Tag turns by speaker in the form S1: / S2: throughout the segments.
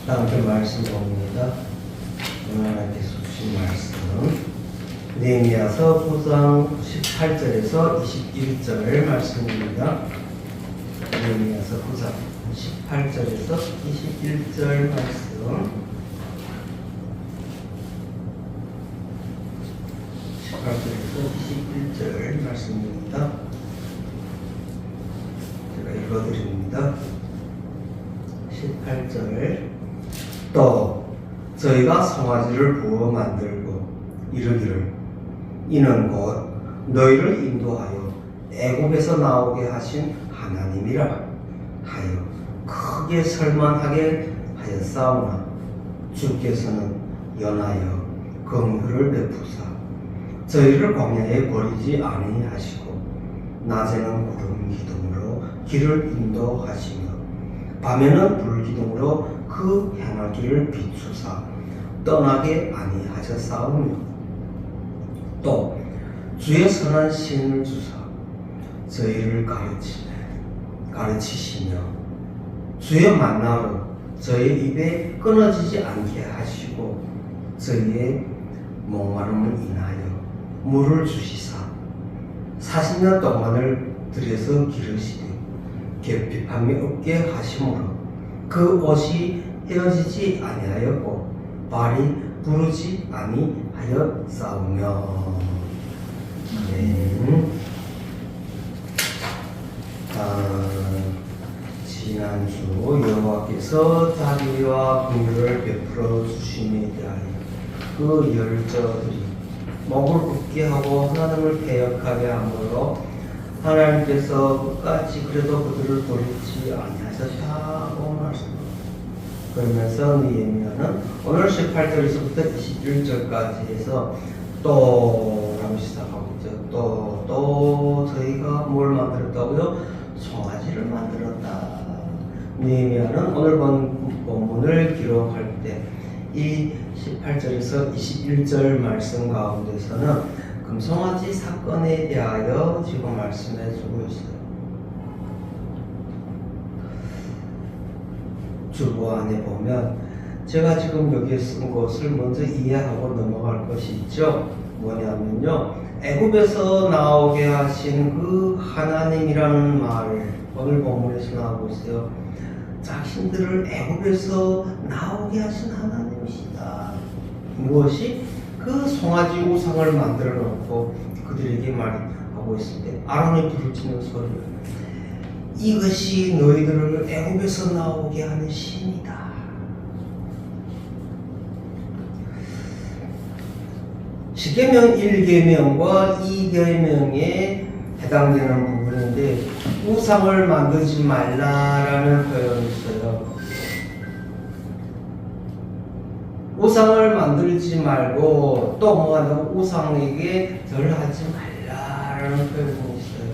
S1: 함께 말씀 봅니다. 오늘 하나님께서 주신 말씀은 느헤미야서 9장 18절에서 21절 말씀입니다. 느헤미야서 9장 18절에서 21절 말씀. 18절에서 21절 말씀입니다. 제가 읽어드립니다. 18절. 또 저희가 송아지를 부어 만들고 이르기를 이는 곧 너희를 인도하여 애굽에서 나오게 하신 하나님이라 하여 크게 설만하게 하였사오나 주께서는 연하여 긍휼을 베푸사 저희를 광야에 버리지 아니하시고 낮에는 구름 기둥으로 길을 인도하시며 밤에는 불 기둥으로 그 행하기를 비추사 떠나게 아니하셨사오며 또 주의 선한 신을 주사 저희를 가르치시며 주의 만나로 저희 입에 끊어지지 않게 하시고 저희의 목마름을 인하여 물을 주시사 40년 동안을 들여서 기르시되 결핍함이 없게 하심으로 그 옷이 헤어지지 아니하였고 발이 부르지 아니하였사오며. 지난주 여호와께서 자비와 긍휼을 베풀어 주심에 대하여 그 열저들이 목을 굳게 하고 하나님을 배역하게 함으로 하나님께서 끝까지 그래도 그들을 버리지 아니하셨다고 말씀합니다. 그러면서 느헤미야는 오늘 18절에서부터 21절까지 해서 또라고 시작하고 있죠. 또 저희가 뭘 만들었다고요? 송아지를 만들었다. 느헤미야는 오늘 본문을 기록할 때 이 18절에서 21절 말씀 가운데서는 금송아지 사건에 대하여 지금 말씀해 주고 있어요. 주보 안에 보면 제가 지금 여기에 쓴 것을 먼저 이해하고 넘어갈 것이 있죠. 뭐냐면요, 애굽에서 나오게 하신 그 하나님이라는 말을 오늘 본문에서 나오고 있어요. 자신들을 애굽에서 나오게 하신 하나님이시다. 무엇이? 그 송아지 우상을 만들어 놓고 그들에게 말하고 있을 때 아론이 부르짖는 소리, 이것이 너희들을 애굽에서 나오게 하는 신이다. 십계명 1계명과 2계명에 해당되는 부분인데 우상을 만들지 말라라는 표현이 있어요. 우상을 만들지 말고 또 뭐하냐고 우상에게 절하지 말라라는 표현이 있어요.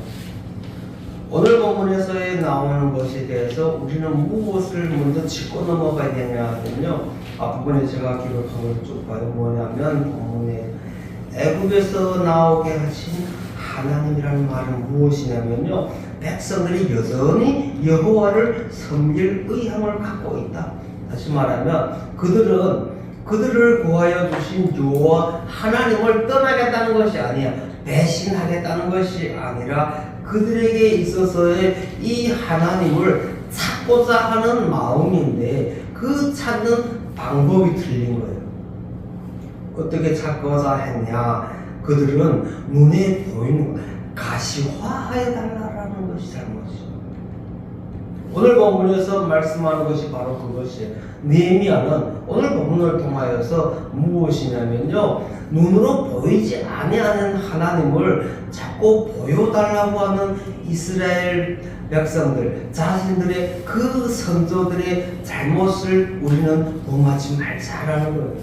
S1: 오늘 본문에서 나오는 것에 대해서 우리는 무엇을 먼저 짚고 넘어가야 되냐면요, 앞부분에 제가 기록한 걸 쭉 봐요. 뭐냐면 본문에 애굽에서 나오게 하신 하나님이라는 말은 무엇이냐면요, 백성들이 여전히 여호와를 섬길 의향을 갖고 있다. 다시 말하면 그들을 구하여 주신 여호와 하나님을 떠나겠다는 것이 아니야. 배신하겠다는 것이 아니라 그들에게 있어서의 이 하나님을 찾고자 하는 마음인데 그 찾는 방법이 틀린 거예요. 어떻게 찾고자 했냐? 그들은 눈에 보이는 가시화하여 달라라는 것이 잘못이죠. 오늘 본문에서 말씀하는 것이 바로 그것이에요. 느헤미야는 오늘 본문을 통하여서 무엇이냐면요, 눈으로 보이지 아니하는 하나님을 자꾸 보여달라고 하는 이스라엘 백성들, 자신들의 그 선조들의 잘못을 우리는 범하지 말자라는 거예요.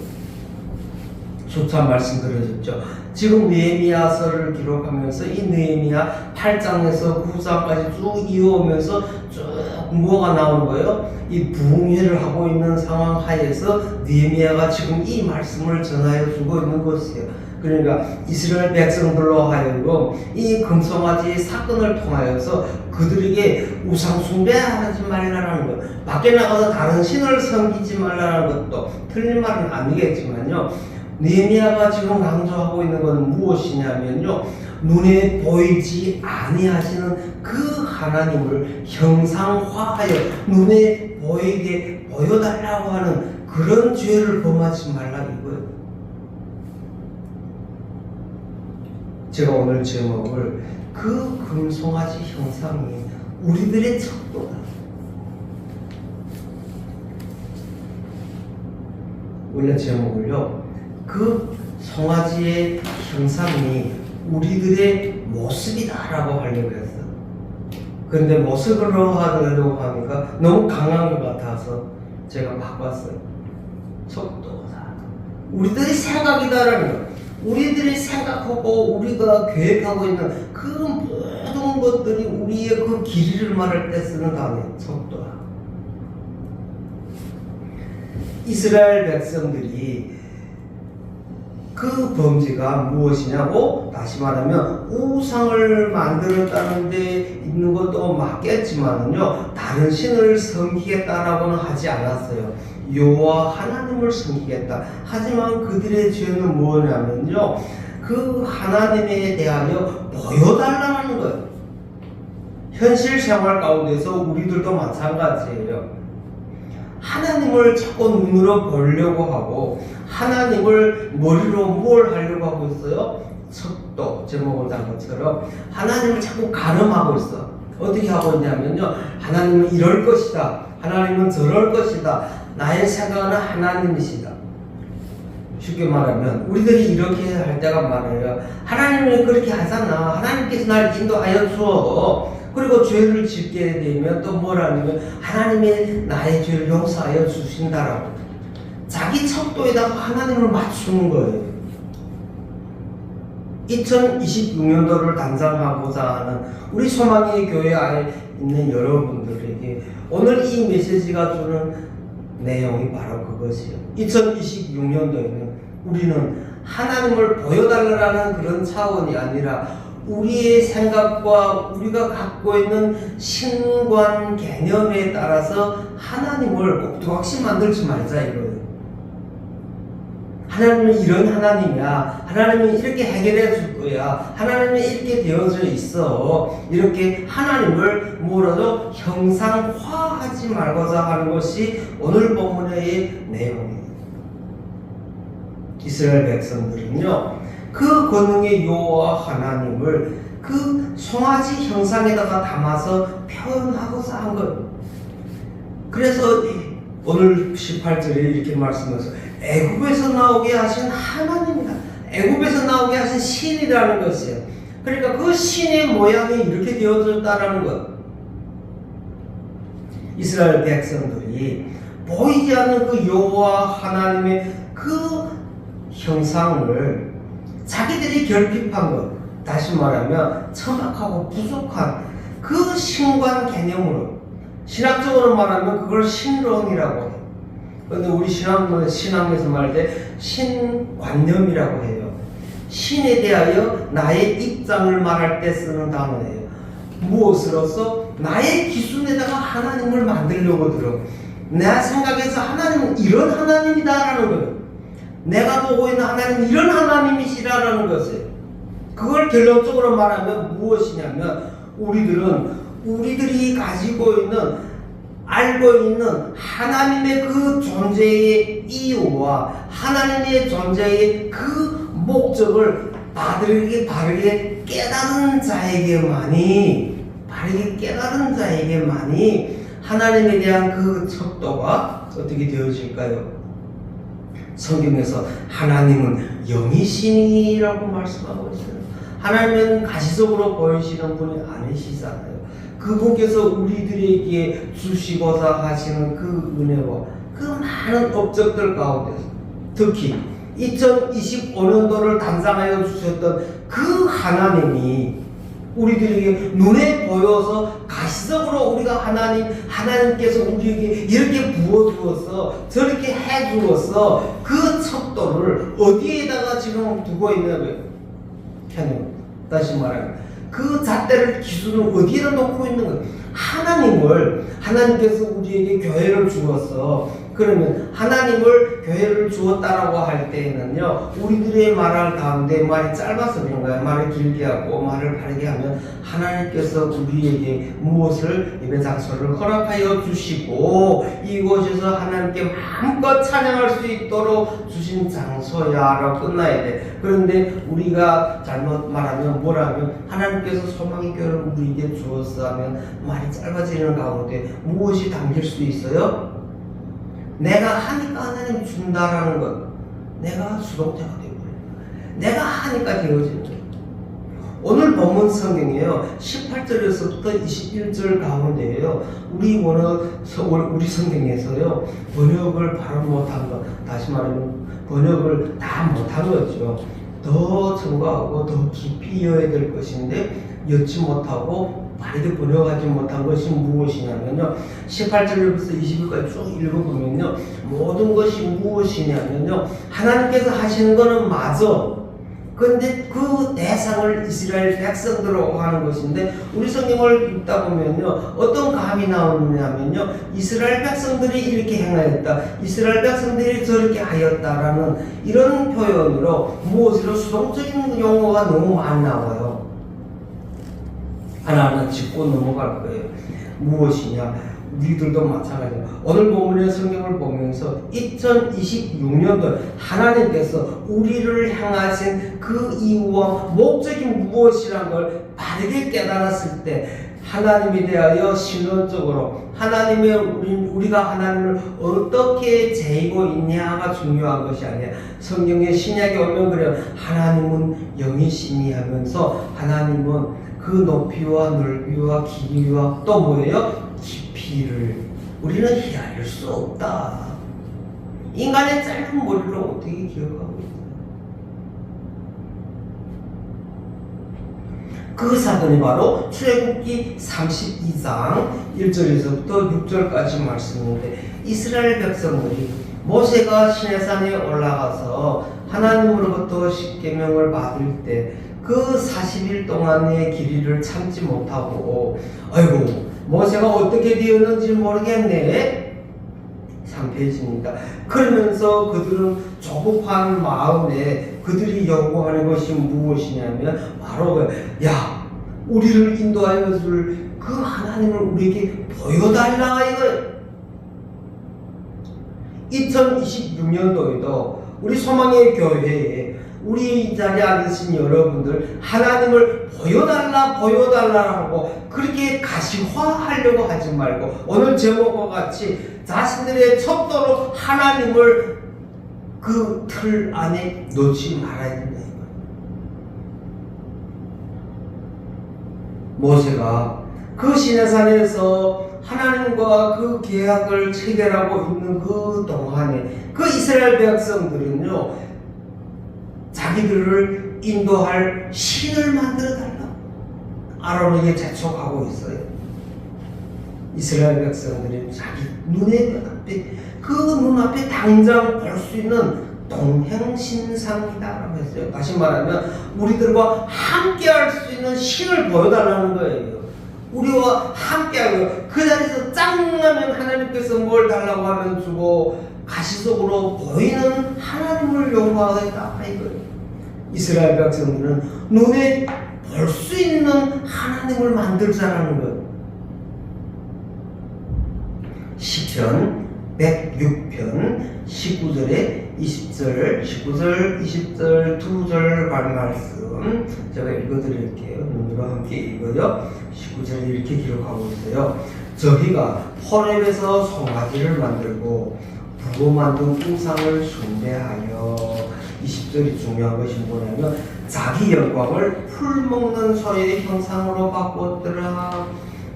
S1: 조차 말씀드렸죠. 지금 느헤미야서를 기록하면서 이 느헤미야 8장에서 9장까지 쭉 이어오면서 쭉 뭐가 나오는 거예요? 이 부흥회를 하고 있는 상황 하에서 느헤미야가 지금 이 말씀을 전하여 주고 있는 것이에요. 그러니까 이스라엘 백성들로 하여금 이 금송아지 사건을 통하여서 그들에게 우상 숭배하지 말라는 것, 밖에 나가서 다른 신을 섬기지 말라는 것도 틀린 말은 아니겠지만요. 느헤미야가 지금 강조하고 있는 건 무엇이냐면요, 눈에 보이지 아니하시는 그 하나님을 형상화하여 눈에 보이게 보여달라고 하는 그런 죄를 범하지 말라 이거예요. 제가 오늘 제목을 그 금송아지 형상이 우리들의 척도다. 원래 제목을요, 그 송아지의 형상이 우리들의 모습이다라고 하려고 했어. 그런데 모습으로 하려고 하니까 너무 강한 것 같아서 제가 바꿨어요. 척도다. 우리들의 생각이다라는 거. 우리들이 생각하고 우리가 계획하고 있는 그 모든 것들이 우리의 그 길이를 말할 때 쓰는 단어예요. 척도다. 이스라엘 백성들이 그 범죄가 무엇이냐고, 다시 말하면 우상을 만들었다는 데 있는 것도 맞겠지만은요, 다른 신을 섬기겠다라고는 하지 않았어요. 여호와 하나님을 섬기겠다. 하지만 그들의 죄는 뭐냐면요, 그 하나님에 대하여 보여달라는 거예요. 현실 생활 가운데서 우리들도 마찬가지예요. 하나님을 자꾸 눈으로 보려고 하고 하나님을 머리로 뭘 하려고 하고 있어요? 척도, 제목을 단 것처럼 하나님을 자꾸 가늠하고 있어. 어떻게 하고 있냐면요, 하나님은 이럴 것이다, 하나님은 저럴 것이다, 나의 생각은 하나님이시다. 쉽게 말하면 우리들이 이렇게 할 때가 많아요. 하나님이 그렇게 하잖아, 하나님께서 날 인도하여 주어. 그리고 죄를 짓게 되면 또 뭐라냐면 하나님이 나의 죄를 용서하여 주신다라고 자기 척도에다가 하나님을 맞추는 거예요. 2026년도를 단장하고자 하는 우리 소망의 교회 안에 있는 여러분들에게 오늘 이 메시지가 주는 내용이 바로 그것이에요. 2026년도에는 우리는 하나님을 보여달라는 그런 차원이 아니라 우리의 생각과 우리가 갖고 있는 신관 개념에 따라서 하나님을 꼭 두각시 만들지 말자 이거예요. 하나님은 이런 하나님이야, 하나님은 이렇게 해결해 줄 거야, 하나님은 이렇게 되어져 있어, 이렇게 하나님을 뭐라도 형상화하지 말고자 하는 것이 오늘 본문의 내용입니다. 이스라엘 백성들은요, 그 권능의 여호와 하나님을 그 송아지 형상에다가 담아서 표현하고자 한 것. 그래서 오늘 18절에 이렇게 말씀하셔서 애굽에서 나오게 하신 하나님이다, 애굽에서 나오게 하신 신이라는 것이에요. 그러니까 그 신의 모양이 이렇게 되어졌다라는 것. 이스라엘 백성들이 보이지 않는 그 여호와 하나님의 그 형상을 자기들이 결핍한 것, 다시 말하면 천박하고 부족한 그 신관 개념으로, 신학적으로 말하면 그걸 신론이라고 해요. 그런데 우리 신학에서 말할 때 신관념이라고 해요. 신에 대하여 나의 입장을 말할 때 쓰는 단어예요. 무엇으로서? 나의 기준에다가 하나님을 만들려고 들어. 내 생각에서 하나님은 이런 하나님이다라는 거예요. 내가 보고 있는 하나님은 이런 하나님이시라는 것을, 그걸 결론적으로 말하면 무엇이냐면 우리들이 가지고 있는, 알고 있는 하나님의 그 존재의 이유와 하나님의 존재의 그 목적을 바르게 깨달은 자에게만이 하나님에 대한 그 척도가 어떻게 되어질까요? 성경에서 하나님은 영이시니라고 말씀하고 있어요. 하나님은 가시적으로 보이시는 분이 아니시잖아요. 그분께서 우리들에게 주시고자 하시는 그 은혜와 그 많은 업적들 가운데서 특히 2025년도를 담당하여 주셨던 그 하나님이 우리들에게 눈에 보여서 가시적으로 우리가 하나님께서 우리에게 이렇게 부어주어서 저렇게 해주어서 그 척도를 어디에다가 지금 두고 있는 거예요? 캐논. 다시 말하면 그 잣대를 기준을 어디에다 놓고 있는 거예요? 하나님께서 우리에게 교회를 주어서 그러면 하나님을 교회를 주었다라고 할 때에는요, 우리들의 말할 가운데 말이 짧아서 그런 거야. 말을 길게 하고 말을 바르게 하면 하나님께서 우리에게 무엇을 예배 장소를 허락하여 주시고 이곳에서 하나님께 마음껏 찬양할 수 있도록 주신 장소야라고 끝나야 돼. 그런데 우리가 잘못 말하면 뭐라면 하나님께서 소망의 교회를 우리에게 주었어 하면 말이 짧아지는 가운데 무엇이 담길 수 있어요? 내가 하니까 하나님 준다라는 것, 내가 수동태가 되어버려요. 내가 하니까 되어지는 거예요. 오늘 본문 성경이에요. 18절에서부터 21절 가운데에요. 우리 성경에서요, 번역을 바로 못한 것, 다시 말하면 번역을 다 못한 거죠. 더 첨가하고 더 깊이 이어야 될 것인데 엿지 못하고 바르게 번역하지 못한 것이 무엇이냐면요, 18절부터 20절까지 쭉 읽어보면요, 모든 것이 무엇이냐면요, 하나님께서 하시는 거는 맞아. 그런데 그 대상을 이스라엘 백성들로 하는 것인데, 우리 성경을 읽다 보면요, 어떤 감이 나오느냐면요, 이스라엘 백성들이 이렇게 행하였다, 이스라엘 백성들이 저렇게 하였다라는 이런 표현으로 무엇으로 수동적인 용어가 너무 많이 나와요. 하나하나 짚고 넘어갈 거예요. 무엇이냐? 우리들도 마찬가지예요. 오늘 본문의 성경을 보면서 2026년도 하나님께서 우리를 향하신 그 이유와 목적이 무엇이라는 걸 바르게 깨달았을 때 하나님에 대하여 신론적으로 우리가 하나님을 어떻게 재이고 있냐가 중요한 것이 아니야. 성경의 신약에 오면 그래요. 하나님은 영이시니 하면서 하나님은 그 높이와 넓이와 길이와 또 뭐예요? 깊이를 우리는 헤아릴 수 없다. 인간의 짧은 머리를 어떻게 기억하고 있어요? 그 사건이 바로 출애굽기 32장 1절에서부터 6절까지 말씀인데, 이스라엘 백성들이 모세가 시내산에 올라가서 하나님으로부터 십계명을 받을 때 그 40일 동안의 길이를 참지 못하고, 아이고 모세가 어떻게 되었는지 모르겠네. 3페이지입니다. 그러면서 그들은 조급한 마음에 그들이 요구하는 것이 무엇이냐면 바로 야, 우리를 인도하여 줄 그 하나님을 우리에게 보여달라 이거예요. 2026년도에도 우리 소망의 교회에 우리 이 자리에 앉으신 여러분들 하나님을 보여달라고 그렇게 가시화하려고 하지 말고, 오늘 제목과 같이 자신들의 척도로 하나님을 그 틀 안에 놓지 말아야 된다. 모세가 그 시내산에서 하나님과 그 계약을 체결하고 있는 그 동안에 그 이스라엘 백성들은요, 자기들을 인도할 신을 만들어 달라 아론에게 재촉하고 있어요. 이스라엘 백성들이 자기 눈앞에 당장 볼 수 있는 동행신상이다라고 했어요. 다시 말하면 우리들과 함께 할 수 있는 신을 보여달라는 거예요. 우리와 함께하고 그 자리에서 짱하면 하나님께서 뭘 달라고 하면 주고 가시적으로 보이는 하나님을 요구하겠다 이거예요. 이스라엘 백성들은 눈에 볼 수 있는 하나님을 만들자라는 거예요. 시편 106편 19절에 19절 20절 2절 말씀 제가 읽어드릴게요. 눈으로 함께 읽어요. 19절에 이렇게 기록하고 있어요. 저희가 호렙에서 송아지를 만들고 부고 만든 우상을 숭배하여, 20절이 중요한 것이 뭐냐면 자기 영광을 풀 먹는 소의 형상으로 바꿨더라.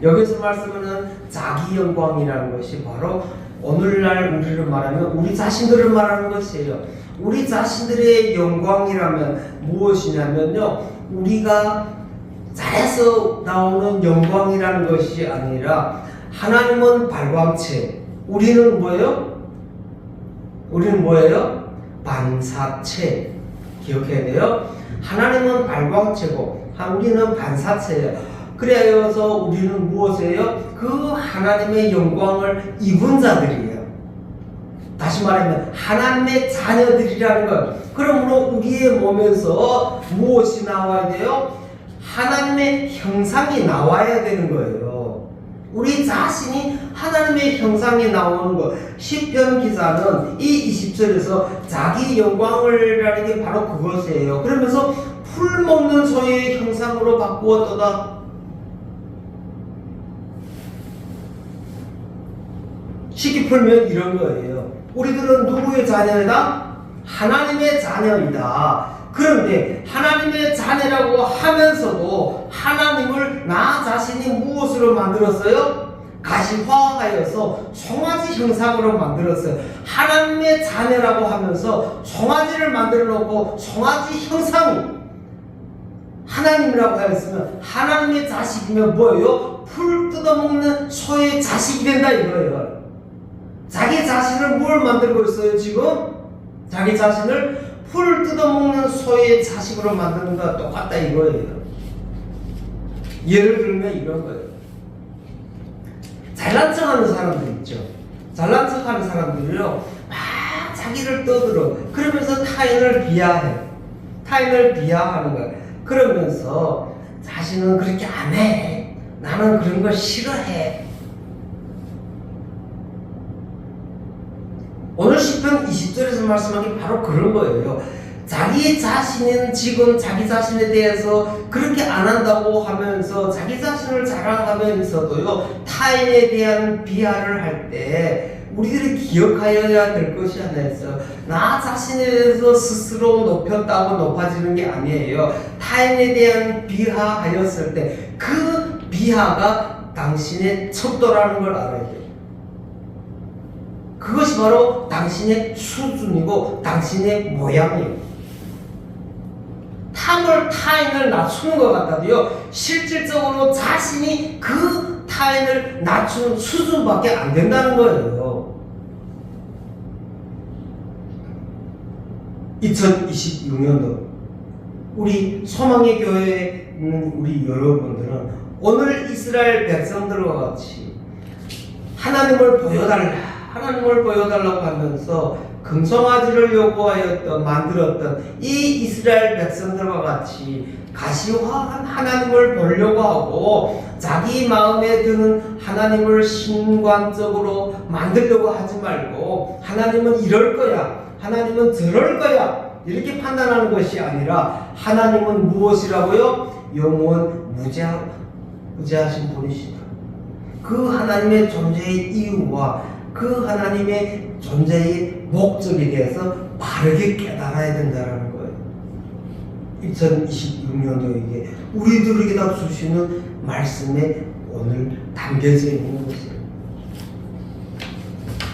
S1: 여기서 말씀하는 자기 영광이라는 것이 바로 오늘날 우리를 말하면 우리 자신들을 말하는 것이에요. 우리 자신들의 영광이라면 무엇이냐면요, 우리가 잘해서 나오는 영광이라는 것이 아니라 하나님은 발광체, 우리는 뭐예요? 우리는 뭐예요? 반사체. 기억해야 돼요. 하나님은 발광체고 우리는 반사체예요. 그래서 우리는 무엇이에요? 그 하나님의 영광을 입은 자들이에요. 다시 말하면 하나님의 자녀들이라는 것. 그러므로 우리의 몸에서 무엇이 나와야 돼요? 하나님의 형상이 나와야 되는 거예요. 우리 자신이 하나님의 형상이 나오는 것. 시편 기자는 이 20절에서 자기 영광을라는 게 바로 그것이에요. 그러면서 풀 먹는 소의 형상으로 바꾸었도다. 쉽게 풀면 이런 거예요. 우리들은 누구의 자녀이다? 하나님의 자녀이다. 그런데 하나님의 자녀라고 하면서도 하나님을 나 자신이 무엇으로 만들었어요? 가시화하여서 송아지 형상으로 만들었어요. 하나님의 자녀라고 하면서 송아지를 만들어 놓고 송아지 형상이 하나님이라고 하였으면 하나님의 자식이면 뭐예요? 풀 뜯어먹는 소의 자식이 된다 이거예요. 자기 자신을 뭘 만들고 있어요 지금? 자기 자신을 풀 뜯어먹는 소의 자식으로 만드는 거와 똑같다 이거예요. 예를 들면 이런 거예요. 잘난 척하는 사람들 있죠. 잘난 척하는 사람들이요, 막 자기를 떠들어. 그러면서 타인을 비하해. 타인을 비하하는 거예요. 그러면서 자신은 그렇게 안 해. 나는 그런 걸 싫어해. 오늘 시편 20절에서 말씀한 게 바로 그런 거예요. 자기 자신은 지금 자기 자신에 대해서 그렇게 안 한다고 하면서 자기 자신을 자랑하면서도요, 타인에 대한 비하를 할 때 우리들이 기억하여야 될 것이 하나 있어요. 나 자신에 대해서 스스로 높였다고 높아지는 게 아니에요. 타인에 대한 비하하였을 때 그 비하가 당신의 척도라는 걸 알아야 돼요. 그것이 바로 당신의 수준이고 당신의 모양이에요. 타인을 낮추는 것 같아도요, 실질적으로 자신이 그 타인을 낮추는 수준밖에 안 된다는 거예요. 2026년도 우리 소망의 교회에 있는 우리 여러분들은 오늘 이스라엘 백성들과 같이 하나님을 보여달라고 하면서 금송아지를 요구하였던 만들었던 이 이스라엘 백성들과 같이 가시화한 하나님을 보려고 하고 자기 마음에 드는 하나님을 신관적으로 만들려고 하지 말고 하나님은 이럴 거야, 하나님은 저럴 거야 이렇게 판단하는 것이 아니라 하나님은 무엇이라고요? 영원 무죄하신 분이시다. 그 하나님의 존재의 이유와 그 하나님의 존재의 목적에 대해서 바르게 깨달아야 된다는 거예요. 2026년도에 우리들에게다 주시는 말씀에 오늘 담겨져 있는 것이에요.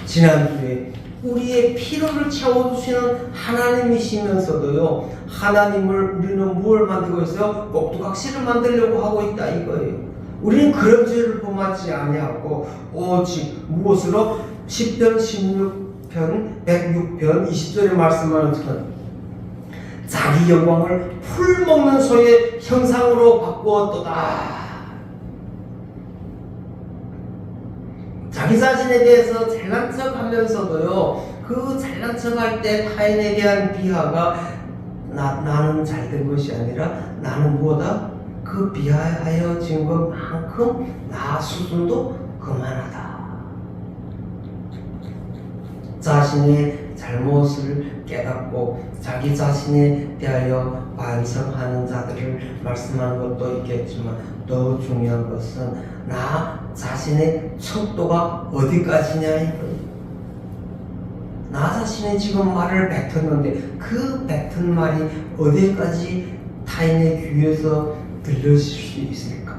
S1: 지난주에 우리의 필요를 채워주시는 하나님이시면서도요, 하나님을 우리는 무엇을 만들고 있어요? 꼭두각시를 만들려고 하고 있다 이거예요. 우리는 그런 죄를 범하지 아니하고 오직 무엇으로? 10편 16편 106편 20절에 말씀하는 것처럼 자기 영광을 풀 먹는 소의 형상으로 바꾸었도다. 자기 자신에 대해서 잘난 척 하면서도요, 그 잘난 척 할 때 타인에 대한 비하가 나는 잘된 것이 아니라 나는 뭐다? 그 비하하여진 것만큼 나 수준도 그만하다. 자신의 잘못을 깨닫고 자기 자신에 대하여 반성하는 자들을 말씀하는 것도 있겠지만 더 중요한 것은 나 자신의 척도가 어디까지냐 이거예요. 나 자신이 지금 말을 뱉었는데 그 뱉은 말이 어디까지 타인의 귀에서 들려질 수 있을까?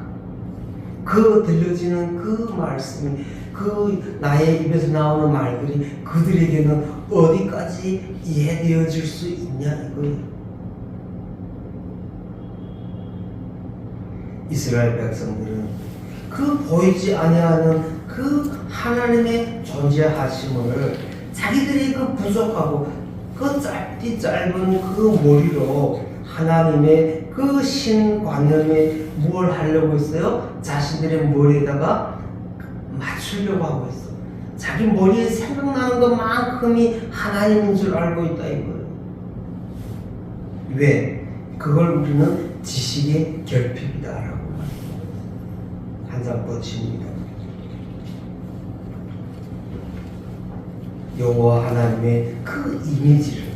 S1: 그 들려지는 그 말씀이 그 나의 입에서 나오는 말들이 그들에게는 어디까지 이해되어질 수 있냐 이거예요. 이스라엘 백성들은 그 보이지 아니하는 그 하나님의 존재하심을 자기들이 그 부족하고 그 짧은 그 머리로 하나님의 그 신관념에 뭘 하려고 했어요? 자신들의 머리에다가 맞추려고 하고 있어. 자기 머리에 생각나는 것만큼이 하나님인 줄 알고 있다 이거예요. 왜? 그걸 우리는 지식의 결핍이다라고 한 장 뻗칩니다. 여호와 하나님의 그 이미지를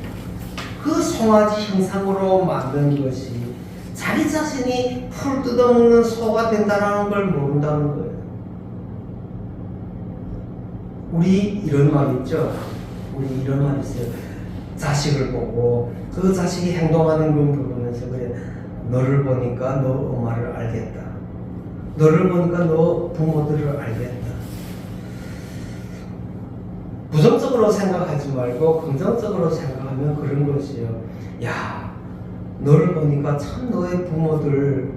S1: 그 송아지 형상으로 만든 것이 자기 자신이 풀 뜯어먹는 소가 된다는 걸 모른다는 거예요. 우리 이런 말 있죠? 우리 이런 말 있어요. 자식을 보고 그 자식이 행동하는 걸 보면서 그래, 너를 보니까 너 엄마를 알겠다. 너를 보니까 너 부모들을 알겠다. 부정적으로 생각하지 말고 긍정적으로 생각하면 그런 것이에요. 야, 너를 보니까 참 너의 부모들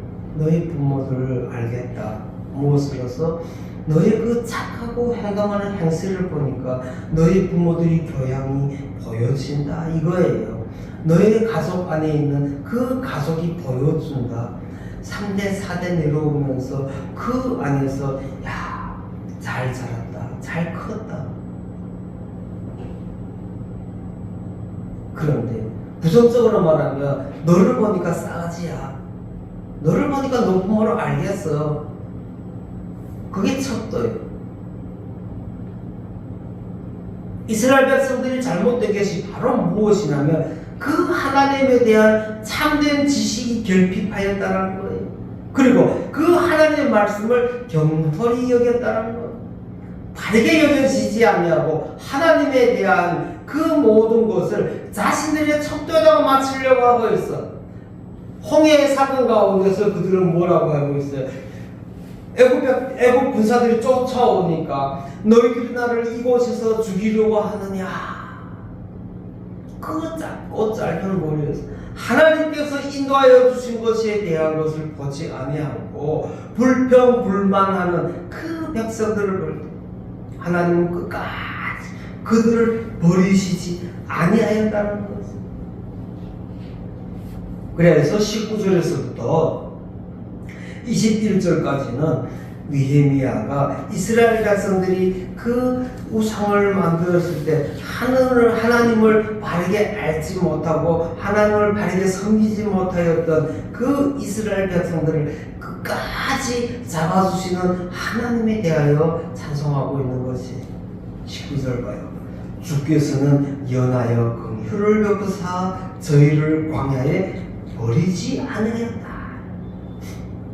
S1: 알겠다. 무엇으로서? 너의 그 착하고 행동하는 행실을 보니까 너의 부모들이 교양이 보여진다 이거예요. 너의 가족 안에 있는 그 가족이 보여준다. 3대 4대 내려오면서 그 안에서 야, 잘 자랐다, 잘 컸다. 그런데 부정적으로 말하면 너를 보니까 싸가지야. 너를 보니까 너 부모를 알겠어. 그게 척도예요. 이스라엘 백성들이 잘못된 것이 바로 무엇이냐면 그 하나님에 대한 참된 지식이 결핍하였다는 거예요. 그리고 그 하나님의 말씀을 경솔히 여겼다는 거예요. 바르게 여겨지지 아니하고 하나님에 대한 그 모든 것을 자신들의 척도에다가 맞추려고 하고 있어. 홍해의 사건 가운데서 그들은 뭐라고 하고 있어요? 애굽 군사들이 쫓아오니까 너희들이 나를 이곳에서 죽이려고 하느냐. 그 짧고 짧은 머리에서 하나님께서 인도하여 주신 것에 대한 것을 보지 아니하고 불평불만하는 그 백성들을 볼 때 하나님은 끝까지 그들을 버리시지 아니하였다는 것을. 그래서 19절에서부터 21절까지는 느헤미야가 이스라엘 백성들이 그 우상을 만들었을 때 하나님을 바르게 알지 못하고 하나님을 바르게 섬기지 못하였던 그 이스라엘 백성들을 끝까지 잡아주시는 하나님에 대하여 찬송하고 있는 것이 19절 봐요. 주께서는 연하여 긍휼을 베푸사 저희를 광야에 버리지 않으셨다.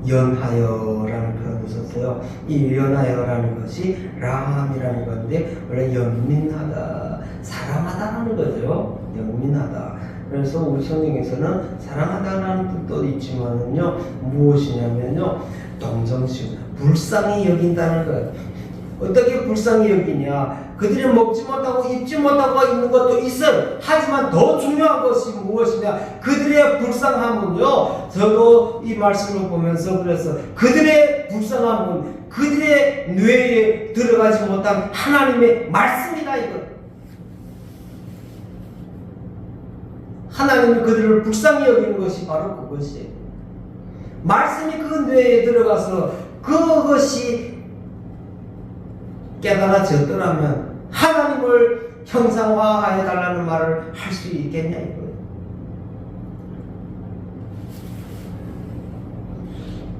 S1: 연하여라는 표현을 썼어요. 이 연하여라는 것이 라함이라는 건데 원래 연민하다, 사랑하다라는 거죠. 연민하다. 그래서 우리 성경에서는 사랑하다라는 뜻도 있지만은요, 무엇이냐면요, 동정심, 불쌍히 여긴다는 거예요. 어떻게 불쌍히 여기냐? 그들이 먹지 못하고 입지 못하고 있는 것도 있어요. 하지만 더 중요한 것이 무엇이냐? 그들의 불쌍함은요, 저도 이 말씀을 보면서 그래서 그들의 불쌍함은 그들의 뇌에 들어가지 못한 하나님의 말씀이다 이거. 하나님이 그들을 불쌍히 여기는 것이 바로 그것이에요. 말씀이 그 뇌에 들어가서 그것이 깨달아졌더라면 하나님을 형상화해 달라는 말을 할 수 있겠냐 이거예요.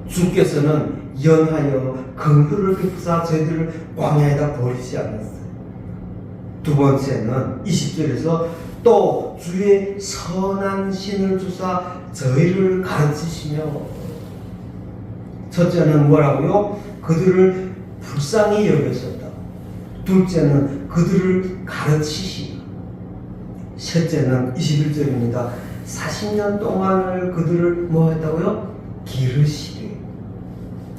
S1: 주께서는 연하여 긍휼을 베푸사 저희들을 광야에다 버리지 않았어요. 두 번째는 20절에서 또 주의 선한 신을 주사 저희를 가르치시며, 첫째는 뭐라고요? 그들을 불쌍히 여기셨다. 둘째는 그들을 가르치시며, 셋째는 21절입니다. 40년 동안을 그들을 뭐 했다고요? 기르시되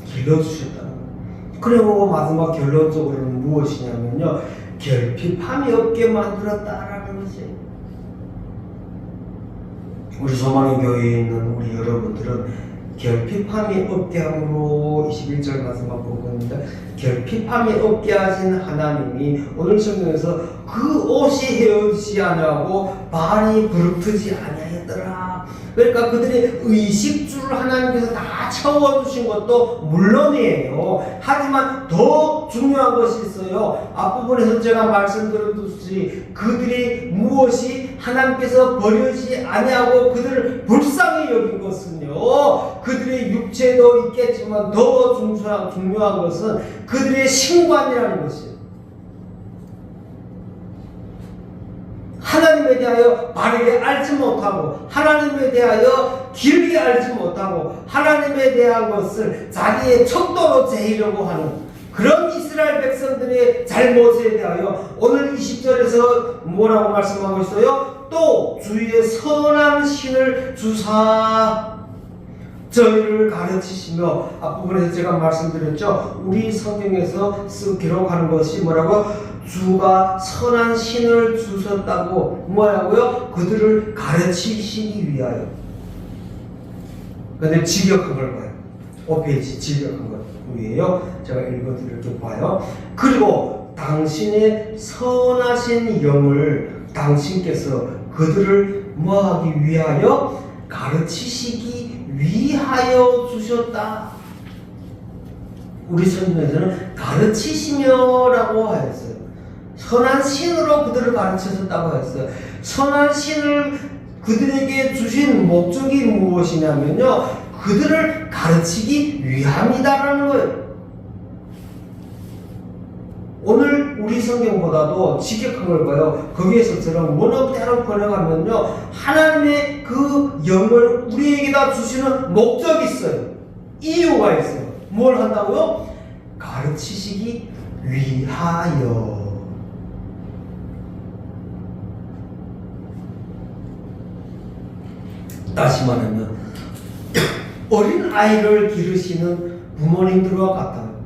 S1: 길러주셨다는 거예요. 그리고 마지막 결론적으로는 무엇이냐면요, 결핍함이 없게 만들었다라는 것이. 우리 소망의 교회에 있는 우리 여러분들은 결핍함이 없게 함으로 21절 마지막 부분인데, 결핍함이 없게 하신 하나님이 오늘 성경에서 그 옷이 헤어지지 아니하고 발이 부르트지 아니하였더라. 그러니까 그들의 의식주를 하나님께서 다 채워주신 것도 물론이에요. 하지만 더 중요한 것이 있어요. 앞부분에서 제가 말씀드렸듯이 그들이 무엇이 하나님께서 버리지 아니하고 그들을 불쌍히 여긴 것은요, 그들의 육체도 있겠지만 더 중요한 것은 그들의 신관이라는 것이에요. 하나님에 대하여 바르게 알지 못하고, 하나님에 대하여 길게 알지 못하고, 하나님에 대한 것을 자기의 척도로 재려고 하는 그런 이스라엘 백성들의 잘못에 대하여 오늘 20절에서 뭐라고 말씀하고 있어요? 또 주의 선한 신을 주사 저희를 가르치시며, 앞부분에서 제가 말씀드렸죠. 우리 성경에서 기록하는 것이 뭐라고? 주가 선한 신을 주셨다고. 뭐라고요? 그들을 가르치시기 위하여. 근데 직역한 걸 봐요. 5페이지 직역한 것 위에요. 제가 읽어드릴게요. 봐요. 그리고 당신의 선하신 영을 당신께서 그들을 뭐하기 위하여? 가르치시기 위하여 주셨다. 우리 성경에서는 가르치시며라고 하였어요. 선한 신으로 그들을 가르치셨다고 했어요. 선한 신을 그들에게 주신 목적이 무엇이냐면요, 그들을 가르치기 위함이다라는 거예요. 오늘 우리 성경보다도 직역한 걸 봐요. 거기에서처럼 원어대로 번역하면요, 하나님의 그 영을 우리에게다 주시는 목적이 있어요. 이유가 있어요. 뭘 한다고요? 가르치시기 위하여. 다시 말하면 어린 아이를 기르시는 부모님들과 같아요.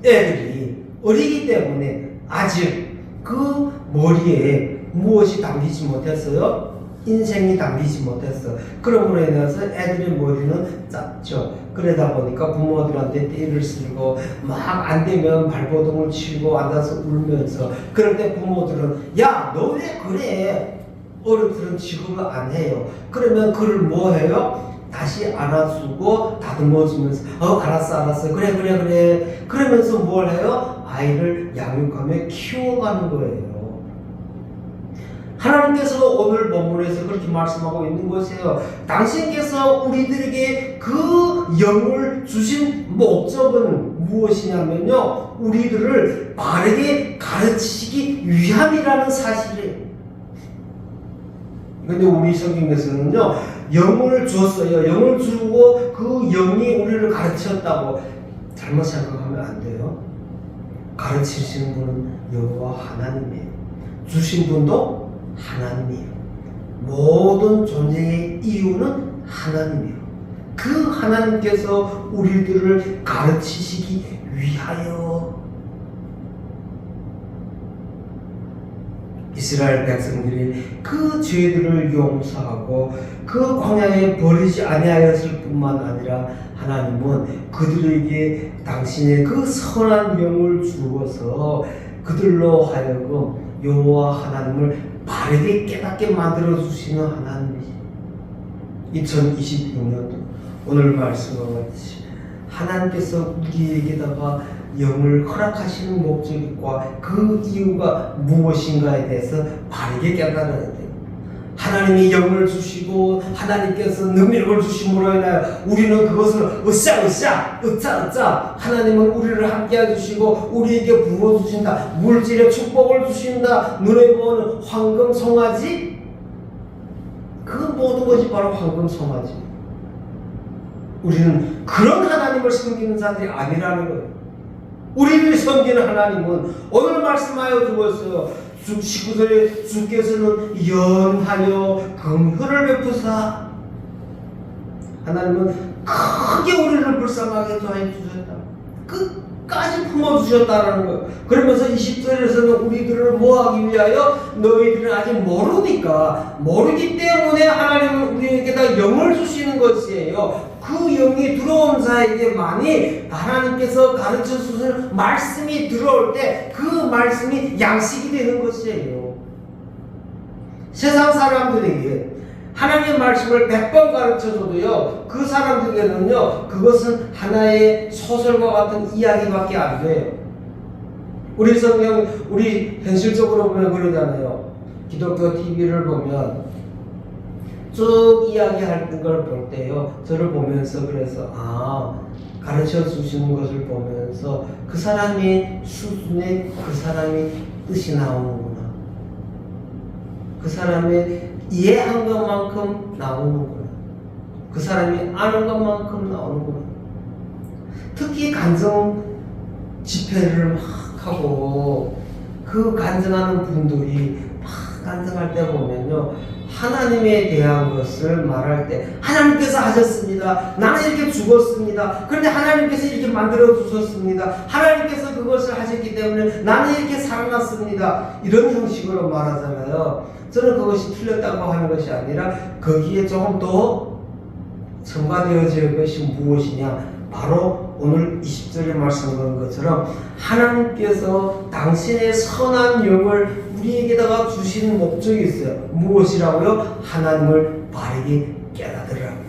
S1: 애들이 어리기 때문에 아직 그 머리에 무엇이 담기지 못했어요? 인생이 담기지 못했어. 그러므로 인해서 애들의 머리는 짧죠. 그러다 보니까 부모들한테 떼를 쓰고 막 안 되면 발버둥을 치고 앉아서 울면서, 그럴 때 부모들은 야, 너 왜 그래? 어른들은 지금은 안 해요. 그러면 그를 뭐 해요? 다시 안아주고 다듬어주면서 알았어 그래 그러면서 뭘 해요? 아이를 양육하며 키워가는 거예요. 하나님께서 오늘 본문에서 그렇게 말씀하고 있는 것이에요. 당신께서 우리들에게 그 영을 주신 목적은 무엇이냐면요, 우리들을 바르게 가르치시기 위함이라는 사실이에요. 근데 우리 성경에서는요, 영을 주었어요. 영을 주고 그 영이 우리를 가르쳤다고 잘못 생각하면 안 돼요. 가르치시는 분은 여호와 하나님이에요. 주신 분도 하나님이에요. 모든 존재의 이유는 하나님이에요. 그 하나님께서 우리들을 가르치시기 위하여. 이스라엘 백성들이 그 죄들을 용서하고 그 광야에 버리지 아니하였을 뿐만 아니라 하나님은 그들에게 당신의 그 선한 영을 주어서 그들로 하여금 여호와 하나님을 바르게 깨닫게 만들어 주시는 하나님이시. 2026년도 오늘 말씀과 같이 하나님께서 우리에게다가 영을 허락하시는 목적과 그 이유가 무엇인가에 대해서 바르게 깨달아야 돼요. 하나님이 영을 주시고 하나님께서 능력을 주심으로 인하여 우리는 그것을 으쌰 하나님은 우리를 함께 해주시고 우리에게 부어주신다. 물질의 축복을 주신다. 눈에 보는 황금 송아지, 그 모든 것이 바로 황금 송아지. 우리는 그런 하나님을 섬기는 자들이 아니라는 거예요. 우리를 섬기는 하나님은 오늘 말씀하여 주었어요. 19절에 주께서는 연하여 긍휼을 베푸사. 하나님은 크게 우리를 불쌍하게 하여 주셨다. 까지 품어주셨다는 거예요. 그러면서 20절에서는 우리들을 뭐하기 위하여 너희들은 아직 모르니까 모르기 때문에 하나님은 우리에게다 영을 주시는 것이에요. 그 영이 들어온 자에게만이 하나님께서 가르쳐 주신 말씀이 들어올 때 그 말씀이 양식이 되는 것이에요. 세상 사람들에게 하나님의 말씀을 100번 가르쳐줘도요, 그 사람들에게는요, 그것은 하나의 소설과 같은 이야기밖에 안 돼요. 우리 성경, 우리 현실적으로 보면 그러잖아요. 기독교 TV를 보면 쭉 이야기하는 걸 볼 때요, 저를 보면서 그래서, 가르쳐 주시는 것을 보면서 그 사람의 수준에 그 사람의 뜻이 나오는구나. 그 사람의 이해한 것만큼 나오는구나. 그 사람이 아는 것만큼 나오는구나. 특히 간증 집회를 막 하고 그 간증하는 분들이 막 간증할 때 보면요, 하나님에 대한 것을 말할 때 하나님께서 하셨습니다. 나는 이렇게 죽었습니다. 그런데 하나님께서 이렇게 만들어 주셨습니다. 하나님께서 그것을 하셨기 때문에 나는 이렇게 살아났습니다. 이런 형식으로 말하잖아요. 저는 그것이 틀렸다고 하는 것이 아니라 거기에 조금 더 첨가되어질 것이 무엇이냐, 바로 오늘 20절에 말씀한 것처럼 하나님께서 당신의 선한 영을 우리에게다가 주신 목적이 있어요. 무엇이라고요? 하나님을 바르게 깨닫으라고.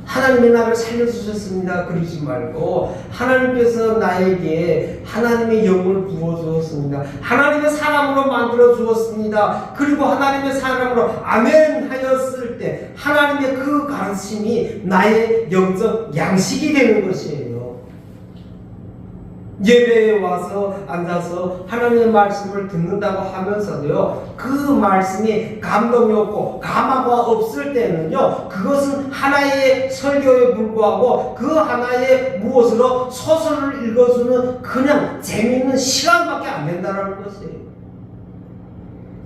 S1: 하나님이 나를 살려주셨습니다 그러지 말고, 하나님께서 나에게 하나님의 영을 부어주었습니다. 하나님의 사람으로 만들어 주었습니다. 그리고 하나님의 사람으로 아멘 하였을 때 하나님의 그 가르침이 나의 영적 양식이 되는 것이에요. 예배에 와서 앉아서 하나님의 말씀을 듣는다고 하면서도요, 그 말씀이 감동이 없고 감화가 없을 때는요, 그것은 하나의 설교에 불과하고 그 하나의 무엇으로 소설을 읽어주는 그냥 재미있는 시간밖에 안 된다는 것이에요.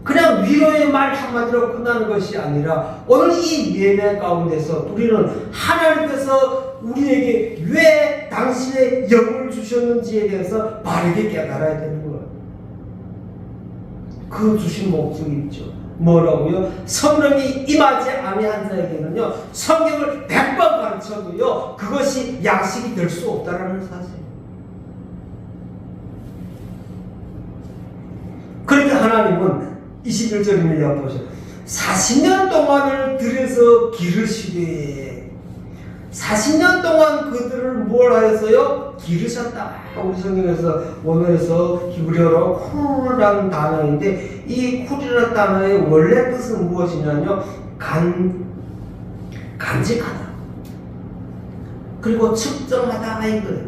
S1: 그냥 위로의 말 한마디로 끝나는 것이 아니라 오늘 이 예배 가운데서 우리는 하나님께서 우리에게 왜 당신의 영을 주셨는지에 대해서 바르게 깨달아야 되는 거예요. 그 주신 목적이 있죠. 뭐라고요? 성령이 임하지 아니한 자에게는요, 성경을 100번 가르쳐도요, 그것이 양식이 될 수 없다는 사실. 그러니까 하나님은 21절입니다. 보세요. 40년 동안을 들여서 기르시되, 40년 동안 그들을 뭘 하였어요? 기르셨다. 우리 성경에서 원어에서 히브리어로 쿨이라는 단어인데, 이 쿨이라는 단어의 원래 뜻은 무엇이냐면요, 간직하다, 그리고 측정하다 이거예요.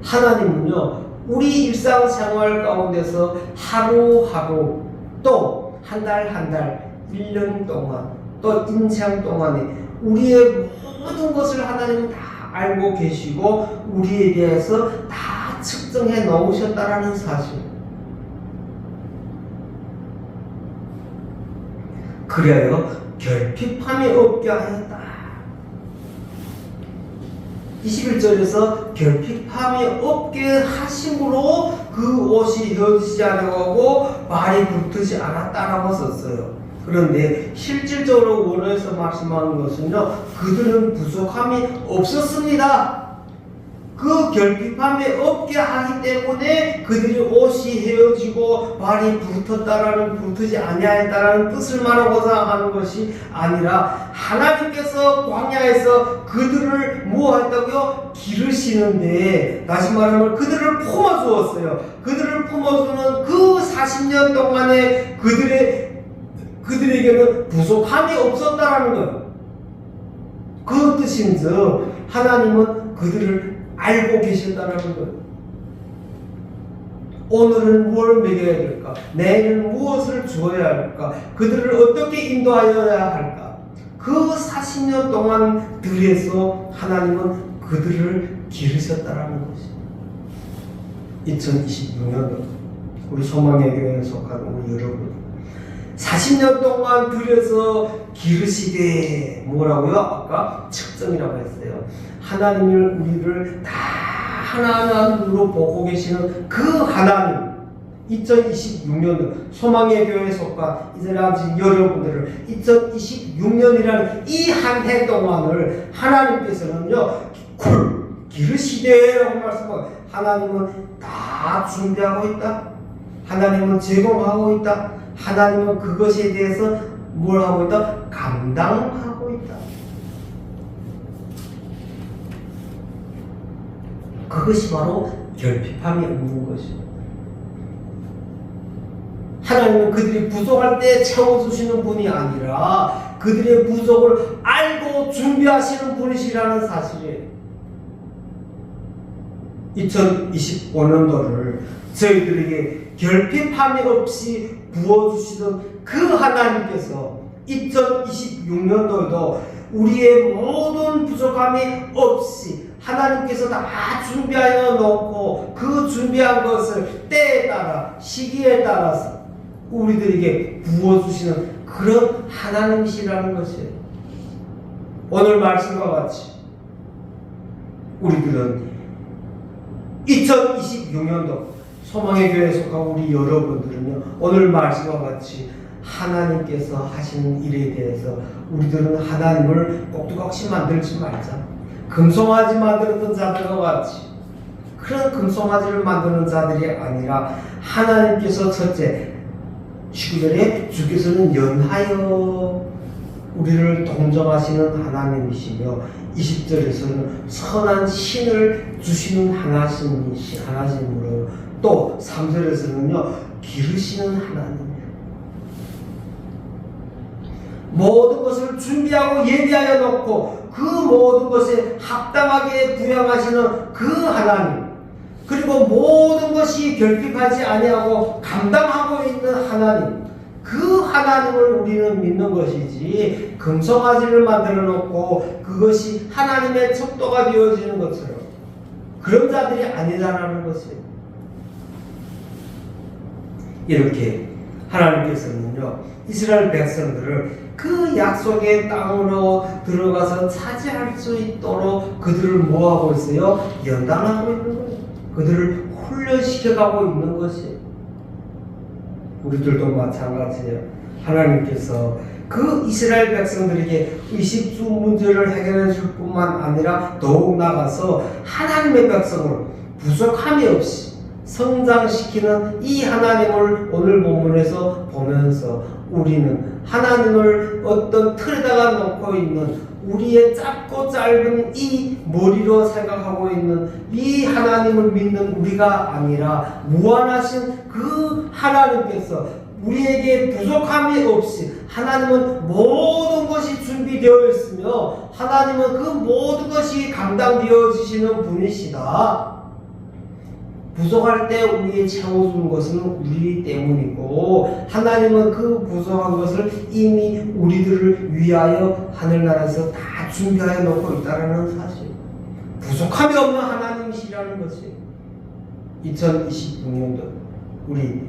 S1: 하나님은요, 우리 일상생활 가운데서 하루하루, 또 한 달 한 달, 1년 동안, 또 인생 동안에 우리의 모든 것을 하나님은 다 알고 계시고 우리에 대해서 다 측정해 놓으셨다라는 사실. 그래요, 결핍함이 없게 하였다. 21절에서 결핍함이 없게 하심으로 그 옷이 헤어지지 않아가고 말이 붙지 않았다라고 썼어요. 그런데 실질적으로 원어에서 말씀하는 것은요, 그들은 부족함이 없었습니다. 그 결핍함이 없게 하기 때문에 그들이 옷이 헤어지고 발이 붙지 아니하였다라는 뜻을 말하고자 하는 것이 아니라, 하나님께서 광야에서 그들을 뭐했다고요? 기르시는데, 다시 말하면 그들을 품어주었어요. 그들을 품어주는 그 40년 동안에 그들에게는 부족함이 없었다라는 거예요. 그 뜻인즉 하나님은 그들을 알고 계신다는 거예요. 오늘은 뭘 먹여야 될까? 내일은 무엇을 주어야 할까? 그들을 어떻게 인도하여야 할까? 그 40년 동안 들에서 하나님은 그들을 기르셨다는 것입니다. 2026년도 우리 소망의 교회에 속한 우리 여러분, 40년 동안 들여서 기르시되, 뭐라고요? 아까 측정이라고 했어요. 하나님을 우리를 다 하나하나로 보고 계시는 그 하나님, 2026년도 소망의 교회에 속한 이스라엘 여러분들을 2026년이라는 이 한 해 동안을 하나님께서는요 기르시되라고 말씀하고, 하나님은 다 준비하고 있다. 하나님은 제공하고 있다. 하나님은 그것에 대해서 뭘 하고 있다? 감당하고 있다. 그것이 바로 결핍함이 없는 것이죠. 하나님은 그들이 부족할 때 채워주시는 분이 아니라 그들의 부족을 알고 준비하시는 분이시라는 사실이에요. 2025년도를 저희들에게 결핍함이 없이 부어주시던 그 하나님께서 2026년도에도 우리의 모든 부족함이 없이 하나님께서 다 준비하여 놓고 그 준비한 것을 때에 따라 시기에 따라서 우리들에게 부어주시는 그런 하나님이시라는 것이에요. 오늘 말씀과 같이 우리들은 2026년도 소망의 교회에 속한 우리 여러분들은요, 오늘 말씀과 같이 하나님께서 하시는 일에 대해서 우리들은 하나님을 꼭두각시 만들지 말자. 금송아지 만들었던 자들과 같이 그런 금송아지를 만드는 자들이 아니라 하나님께서 첫째 19절에 주께서는 연하여 우리를 동정하시는 하나님이시며 20절에서는 선한 신을 주시는 하나님으로 또 3절에서는요 기르시는 하나님이에요. 모든 것을 준비하고 예비하여 놓고 그 모든 것에 합당하게 부양하시는 그 하나님, 그리고 모든 것이 결핍하지 아니하고 감당하고 있는 하나님, 그 하나님을 우리는 믿는 것이지 금송아지를 만들어 놓고 그것이 하나님의 척도가 되어지는 것처럼 그런 자들이 아니라는 것이에요. 이렇게 하나님께서는요 이스라엘 백성들을 그 약속의 땅으로 들어가서 차지할 수 있도록 그들을 뭐하고 있어요? 연단하고 있는 거예요. 그들을 훈련시켜가고 있는 것이에요. 우리들도 마찬가지예요. 하나님께서 그 이스라엘 백성들에게 의식주 문제를 해결해 줄 뿐만 아니라 더욱 나아가서 하나님의 백성을 부족함이 없이 성장시키는 이 하나님을 오늘 본문에서 보면서 우리는 하나님을 어떤 틀에다가 놓고 있는 우리의 짧고 짧은 이 머리로 생각하고 있는 이 하나님을 믿는 우리가 아니라 무한하신 그 하나님께서 우리에게 부족함이 없이 하나님은 모든 것이 준비되어 있으며 하나님은 그 모든 것이 감당되어지시는 분이시다. 부족할 때 우리의 채워주는 것은 우리 때문이고 하나님은 그 부족한 것을 이미 우리들을 위하여 하늘나라에서 다 준비하여 놓고 있다는 사실, 부족함이 없는 하나님이시라는 것이 2026년도 우리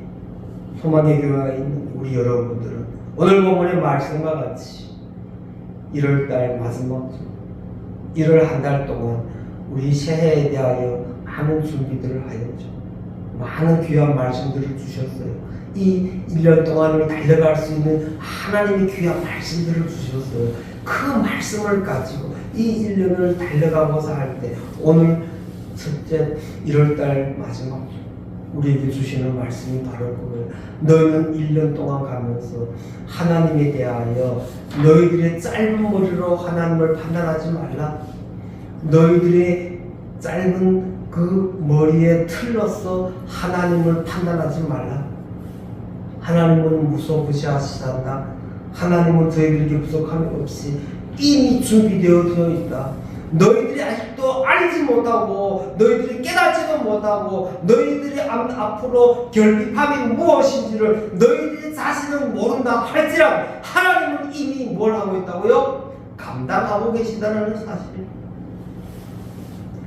S1: 소망의 교회에 있는 우리 여러분들은 오늘 본문의 말씀과 같이 1월달 마지막 주 1월 한 달 동안 우리 새해에 대하여 많은 준비들을 하였죠. 많은 귀한 말씀들을 주셨어요. 이 1년 동안을 달려갈 수 있는 하나님의 귀한 말씀들을 주셨어요. 그 말씀을 가지고 이 1년을 달려가고자 할 때 오늘 첫째 1월달 마지막 우리에게 주시는 말씀이 바로 그거예요. 너희는 1년 동안 가면서 하나님에 대하여 너희들의 짧은 머리로 하나님을 판단하지 말라. 너희들의 짧은 그 머리에 틀로서 하나님을 판단하지 말라. 하나님은 무소부시하시단다. 하나님은 저희들에게 부족함이 없이 이미 준비되어 있다. 너희들이 아직도 알지 못하고 너희들이 깨닫지도 못하고 너희들이 앞으로 결핍함이 무엇인지를 너희들이 자신은 모른다 할지라도 하나님은 이미 뭘 하고 있다고요? 감당하고 계신다는 사실입니다.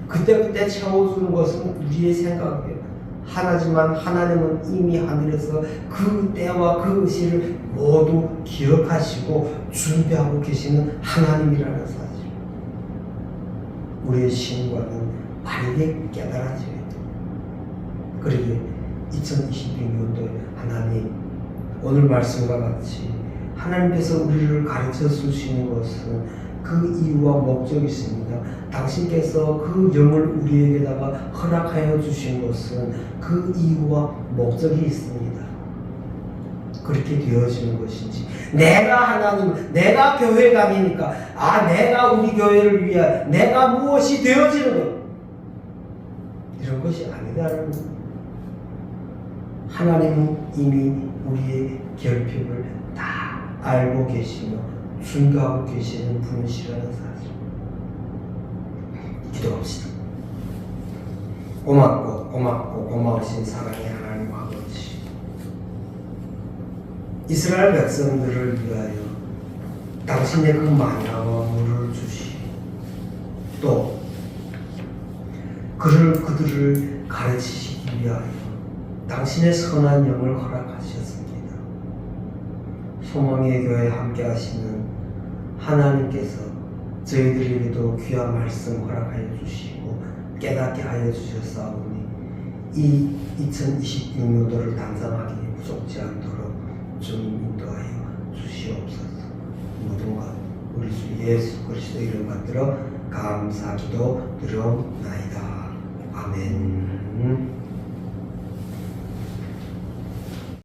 S1: 그때그때 채워주는 것은 우리의 생각이에요. 하나지만 하나님은 이미 하늘에서 그 때와 그 시를 모두 기억하시고 준비하고 계시는 하나님이라는 사실. 우리의 신과는 바르게 깨달아져야 돼. 그러게 2026년도에 하나님 오늘 말씀과 같이 하나님께서 우리를 가르쳐 주시는 것은 그 이유와 목적이 있습니다. 당신께서 그 영을 우리에게다가 허락하여 주신 것은 그 이유와 목적이 있습니다. 그렇게 되어지는 것인지 내가 하나님, 내가 교회 다니니까 내가 우리 교회를 위하여 내가 무엇이 되어지는 것 이런 것이 아니다라는 것. 하나님은 이미 우리의 결핍을 다 알고 계시며 준비하고 계시는 분이시라는 사실. 기도합시다. 고마우신 사랑의 하나님 아버지, 이스라엘 백성들을 위하여 당신의 그 만나와 물을 주시고 또 그들을 가르치시기 위하여 당신의 선한 영을 허락하셨습니다. 소망의 교회에 함께 하시는 하나님께서 저희들에게도 귀한 말씀 허락하여 주시고 깨닫게 하여 주셨사오니 이 2026년도를 단상하기에 부족지 않도록 주님 인도하여 주시옵소서. 모든 것 우리 주 예수 그리스도 이름 받들어 감사 기도 드려옵나이다. 아멘.